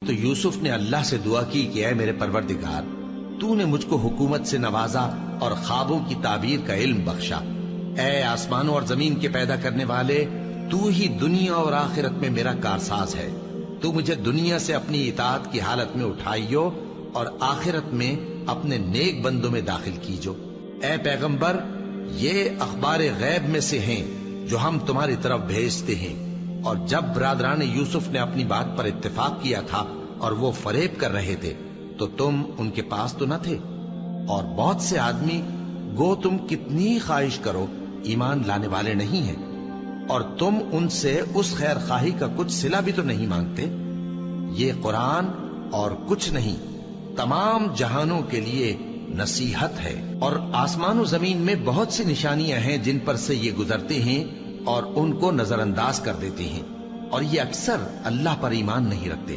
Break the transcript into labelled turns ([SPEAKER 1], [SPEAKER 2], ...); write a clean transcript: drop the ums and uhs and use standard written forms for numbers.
[SPEAKER 1] تو یوسف نے اللہ سے دعا کی کہ اے میرے پروردگار، تو نے مجھ کو حکومت سے نوازا اور خوابوں کی تعبیر کا علم بخشا۔ اے آسمانوں اور زمین کے پیدا کرنے والے، تو ہی دنیا اور آخرت میں میرا کارساز ہے۔ تو مجھے دنیا سے اپنی اطاعت کی حالت میں اٹھائیو اور آخرت میں اپنے نیک بندوں میں داخل کیجو۔ اے پیغمبر، یہ اخبار غیب میں سے ہیں جو ہم تمہاری طرف بھیجتے ہیں۔ اور جب برادران یوسف نے اپنی بات پر اتفاق کیا تھا اور وہ فریب کر رہے تھے تو تم ان کے پاس تو نہ تھے، اور بہت سے آدمی گو تم کتنی خواہش کرو ایمان لانے والے نہیں ہیں، اور تم ان سے اس خیر خواہی کا کچھ صلہ بھی تو نہیں مانگتے۔ یہ قرآن اور کچھ نہیں تمام جہانوں کے لیے نصیحت ہے، اور آسمان و زمین میں بہت سی نشانیاں ہیں جن پر سے یہ گزرتے ہیں اور ان کو نظر انداز کر دیتے ہیں، اور یہ اکثر اللہ پر ایمان نہیں رکھتے۔